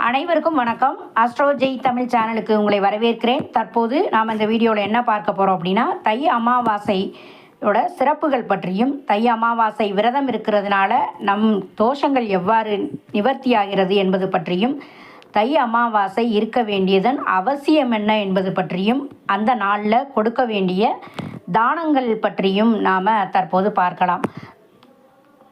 அனைவருக்கும் வணக்கம். ஆஸ்ட்ரோ ஜெய் தமிழ் சேனலுக்கு உங்களை வரவேற்கிறேன். தற்போது நாம் இந்த வீடியோவில் என்ன பார்க்க போகிறோம் அப்படின்னா, தை அமாவாசையோட சிறப்புகள் பற்றியும், தை அமாவாசை விரதம் இருக்கிறதுனால நம் தோஷங்கள் எவ்வாறு நிவர்த்தியாகிறது என்பது பற்றியும், தை அமாவாசை இருக்க வேண்டியதன் அவசியம் என்ன என்பது பற்றியும், அந்த நாளில் கொடுக்க வேண்டிய தானங்கள் பற்றியும் நாம் தற்போது பார்க்கலாம்.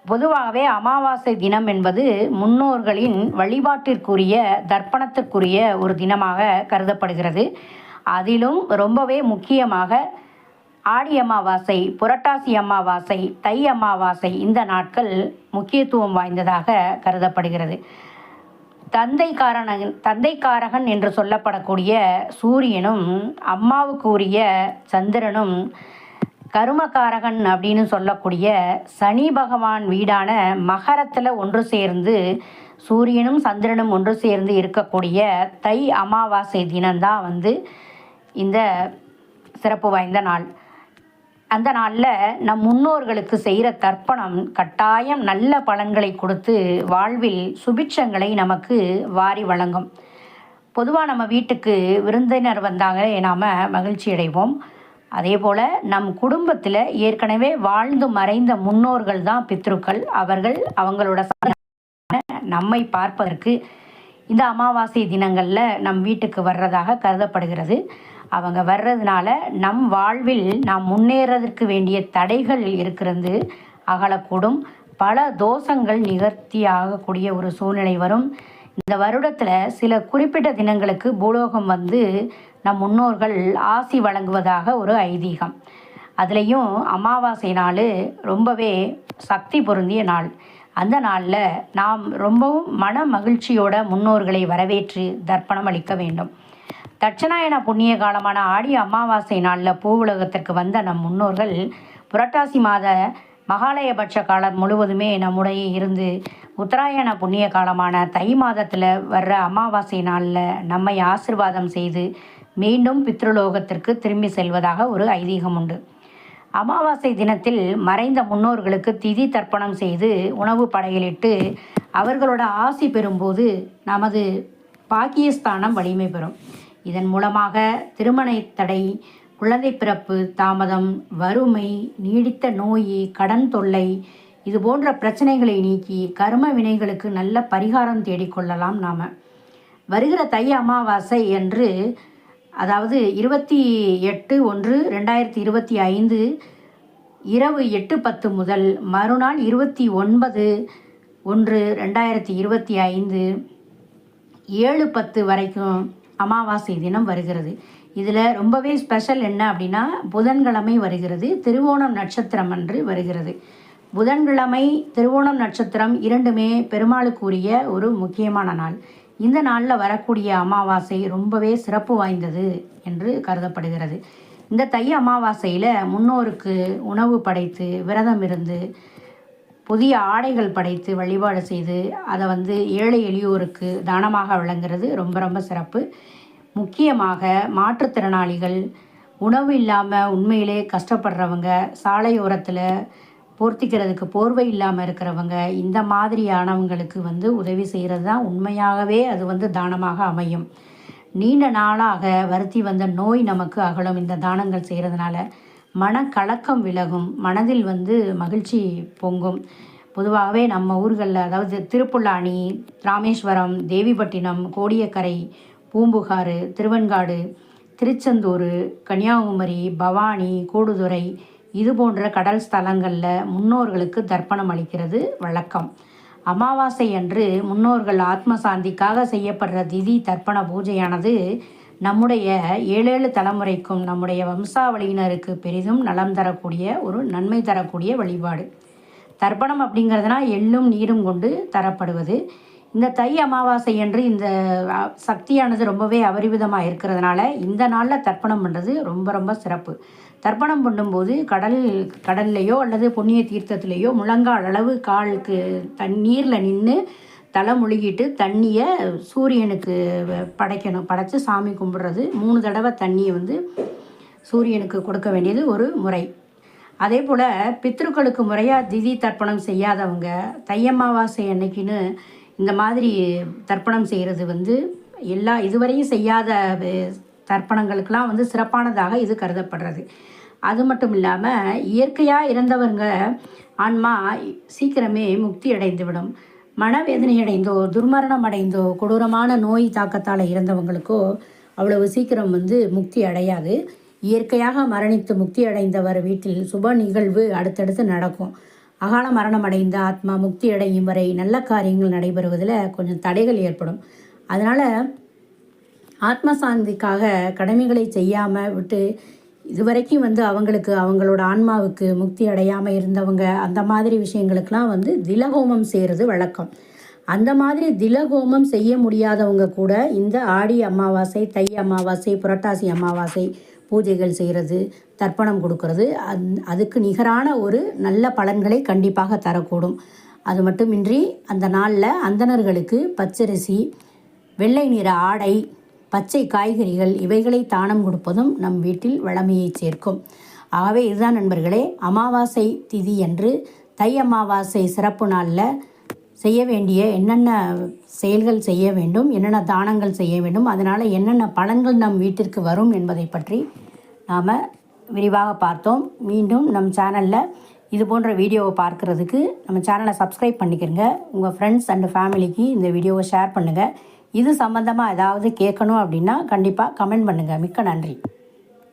பொதுவாகவே அமாவாசை தினம் என்பது முன்னோர்களின் வழிபாட்டிற்குரிய தர்ப்பணத்திற்குரிய ஒரு தினமாக கருதப்படுகிறது. அதிலும் ரொம்பவே முக்கியமாக ஆடி அமாவாசை, புரட்டாசி அமாவாசை, தை அமாவாசை இந்த நாட்கள் முக்கியத்துவம் வாய்ந்ததாக கருதப்படுகிறது. தந்தைக்காரகன் என்று சொல்லப்படக்கூடிய சூரியனும், அம்மாவுக்கு உரிய சந்திரனும், கருமக்காரகன் அப்படின்னு சொல்லக்கூடிய சனி பகவான் வீடான மகரத்தில் ஒன்று சேர்ந்து, சூரியனும் சந்திரனும் ஒன்று சேர்ந்து இருக்கக்கூடிய தை அமாவாசை தினம்தான் இந்த சிறப்பு வாய்ந்த நாள். அந்த நாளில் நம் முன்னோர்களுக்கு செய்கிற தர்ப்பணம் கட்டாயம் நல்ல பலன்களை கொடுத்து வாழ்வில் சுபிட்சங்களை நமக்கு வாரி வழங்கும். பொதுவாக நம்ம வீட்டுக்கு விருந்தினர் வந்தாங்களே நாம் மகிழ்ச்சி அடைவோம். அதே போல் நம் குடும்பத்தில் ஏற்கனவே வாழ்ந்து மறைந்த முன்னோர்கள் தான் பித்ருக்கள். அவங்களோட நம்மை பார்ப்பதற்கு இந்த அமாவாசை தினங்களில் நம் வீட்டுக்கு வர்றதாக கருதப்படுகிறது. அவங்க வர்றதுனால நம் வாழ்வில் நாம் முன்னேறதற்கு வேண்டிய தடைகள் இருக்கிறது அகலக்கூடும். பல தோஷங்கள் நிவர்த்தி ஆகக்கூடிய ஒரு சூழ்நிலை வரும். இந்த வருடத்தில் சில குறிப்பிட்ட தினங்களுக்கு பூலோகம் நம் முன்னோர்கள் ஆசி வழங்குவதாக ஒரு ஐதீகம். அதுலேயும் அமாவாசை நாள் ரொம்பவே சக்தி பொருந்திய நாள். அந்த நாளில் நாம் ரொம்பவும் மன மகிழ்ச்சியோட முன்னோர்களை வரவேற்று தர்ப்பணம் அளிக்க வேண்டும். தட்சநாயன புண்ணிய காலமான ஆடி அமாவாசை நாளில் பூவுலகத்திற்கு வந்த நம் முன்னோர்கள் புரட்டாசி மாத மகாலயபட்ச காலம் முழுவதுமே நம்முடைய இருந்து உத்தராயண புண்ணிய காலமான தை மாதத்தில் வர்ற அமாவாசை நாளில் நம்மை ஆசிர்வாதம் செய்து மீண்டும் பித்ருலோகத்திற்கு திரும்பி செல்வதாக ஒரு ஐதீகம் உண்டு. அமாவாசை தினத்தில் மறைந்த முன்னோர்களுக்கு திதி தர்ப்பணம் செய்து உணவு படையலிட்டு அவர்களோட ஆசி பெறும்போது நமது பாக்கியஸ்தானம் வலிமை பெறும். இதன் மூலமாக திருமண தடை, குழந்தை பிறப்பு தாமதம், வறுமை, நீடித்த நோய், கடன் தொல்லை இது போன்ற பிரச்சனைகளை நீக்கி கர்ம வினைகளுக்கு நல்ல பரிகாரம் தேடிக்கொள்ளலாம். நாம் வருகிற தை அமாவாசை என்று, அதாவது 28/1/2025 இரவு 8:10 முதல் மறுநாள் 29/1/2025 7:10 வரைக்கும் அமாவாசை தினம் வருகிறது. இதில் ரொம்பவே ஸ்பெஷல் என்ன அப்படின்னா, புதன்கிழமை வருகிறது, திருவோணம் நட்சத்திரம் அன்று வருகிறது. புதன்கிழமை, திருவோணம் நட்சத்திரம் இரண்டுமே பெருமாளுக்குரிய ஒரு முக்கியமான நாள். இந்த நாளில் வரக்கூடிய அமாவாசை ரொம்பவே சிறப்பு வாய்ந்தது என்று கருதப்படுகிறது. இந்த தை அமாவாசையில் முன்னோருக்கு உணவு படைத்து விரதம் இருந்து புதிய ஆடைகள் படைத்து வழிபாடு செய்து அதை ஏழை எளியோருக்கு தானமாக வழங்குறது ரொம்ப ரொம்ப சிறப்பு. முக்கியமாக மாற்றுத்திறனாளிகள், உணவு இல்லாமல் உண்மையிலே கஷ்டப்படுறவங்க, சாலையோரத்தில் போர்த்திக்கிறதுக்கு போர்வை இல்லாமல் இருக்கிறவங்க, இந்த மாதிரியானவங்களுக்கு உதவி செய்கிறது தான் உண்மையாகவே அது தானமாக அமையும். நீண்ட நாளாக வருத்தி வந்த நோய் நமக்கு அகலும். இந்த தானங்கள் செய்கிறதுனால மனக்கலக்கம் விலகும், மனதில் மகிழ்ச்சி பொங்கும். பொதுவாகவே நம்ம ஊர்களில், அதாவது திருப்புல்லானி, ராமேஸ்வரம், தேவிப்பட்டினம், கோடியக்கரை, பூம்புகார், திருவெண்காடு, திருச்செந்தூர், கன்னியாகுமரி, பவானி, கூடுதுறை இது போன்ற கடல் ஸ்தலங்களில் முன்னோர்களுக்கு தர்ப்பணம் அளிக்கிறது வழக்கம். அமாவாசை அன்று முன்னோர்கள் ஆத்ம சாந்திக்காக செய்யப்படுற திதி தர்ப்பண பூஜையானது நம்முடைய 7 தலைமுறைக்கும் நம்முடைய வம்சாவளியினருக்கு பெரிதும் நலம் தரக்கூடிய ஒரு நன்மை தரக்கூடிய வழிபாடு. தர்ப்பணம் அப்படிங்கிறதுனா எள்ளும் நீரும் கொண்டு தரப்படுவது. இந்த தை அமாவாசை அன்று இந்த சக்தியானது ரொம்பவே அபரிவிதமாக இருக்கிறதுனால இந்த நாளில் தர்ப்பணம் பண்ணுறது ரொம்ப ரொம்ப சிறப்பு. தர்ப்பணம் பண்ணும்போது கடல்லையோ அல்லது புண்ணிய தீர்த்தத்துலேயோ முழங்கால் அளவு காலுக்கு தண்ணீரில் நின்று தலை முழுகிட்டு தண்ணியை சூரியனுக்கு படைச்சு சாமி கும்பிட்றது. 3 தடவை தண்ணியை சூரியனுக்கு கொடுக்க வேண்டியது ஒரு முறை. அதே போல் பித்ருக்களுக்கு முறையாக திதி தர்ப்பணம் செய்யாதவங்க தை அமாவாசை அன்னைக்குன்னு இந்த மாதிரி தர்ப்பணம் செய்கிறது வந்து இதுவரையும் செய்யாத தர்ப்பணங்களுக்கெல்லாம் வந்து சிறப்பானதாக இது கருதப்படுறது. அது மட்டும் இல்லாமல் இயற்கையாக இறந்தவங்க ஆன்மா சீக்கிரமே முக்தி அடைந்துவிடும். மனவேதனை அடைந்தோ துர்மரணம் அடைந்தோ கொடூரமான நோய் தாக்கத்தால் இறந்தவங்களுக்கோ அவ்வளவு சீக்கிரம் வந்து முக்தி அடையாது. இயற்கையாக மரணித்து முக்தி அடைந்தவர் வீட்டில் சுப நிகழ்வு அடுத்தடுத்து நடக்கும். அகால மரணம் அடைந்த ஆத்மா முக்தி அடையும் வரை நல்ல காரியங்கள் நடைபெறுவதில் கொஞ்சம் தடைகள் ஏற்படும். அதனால் ஆத்ம சாந்திக்காக கடமைகளை செய்யாமல் விட்டு இதுவரைக்கும் வந்து அவங்களோட ஆன்மாவுக்கு முக்தி அடையாமல் இருந்தவங்க அந்த மாதிரி விஷயங்களுக்கெல்லாம் வந்து திலஹோமம் செய்கிறது வழக்கம். அந்த மாதிரி திலஹோமம் செய்ய முடியாதவங்க கூட இந்த ஆடி அமாவாசை, தை அமாவாசை, புரட்டாசி அமாவாசை பூஜைகள் செய்கிறது, தர்ப்பணம் கொடுக்கறது அதுக்கு நிகரான ஒரு நல்ல பலன்களை கண்டிப்பாக தரக்கூடும். அது மட்டுமின்றி அந்த நாளில் அந்தணர்களுக்கு பச்சரிசி, வெள்ளை நிற ஆடை, பச்சை காய்கறிகள் இவைகளை தானம் கொடுப்பதும் நம் வீட்டில் வளமையை சேர்க்கும். ஆகவே இதுதான் நண்பர்களே, அமாவாசை திதி என்று தை அமாவாசை சிறப்பு நாளில் செய்ய வேண்டிய என்னென்ன செயல்கள் செய்ய வேண்டும், என்னென்ன தானங்கள் செய்ய வேண்டும், அதனால் என்னென்ன பலன்கள் நம் வீட்டிற்கு வரும் என்பதை பற்றி நாம் விரிவாக பார்த்தோம். மீண்டும் நம் சேனலில் இது போன்ற வீடியோவை பார்க்குறதுக்கு நம்ம சேனலை சப்ஸ்கிரைப் பண்ணிக்கிறங்க. உங்கள் ஃப்ரெண்ட்ஸ் அண்ட் ஃபேமிலிக்கு இந்த வீடியோவை ஷேர் பண்ணுங்கள். இது சம்மந்தமாக ஏதாவது கேட்கணும் அப்படின்னா கண்டிப்பாக கமெண்ட் பண்ணுங்கள். மிக்க நன்றி.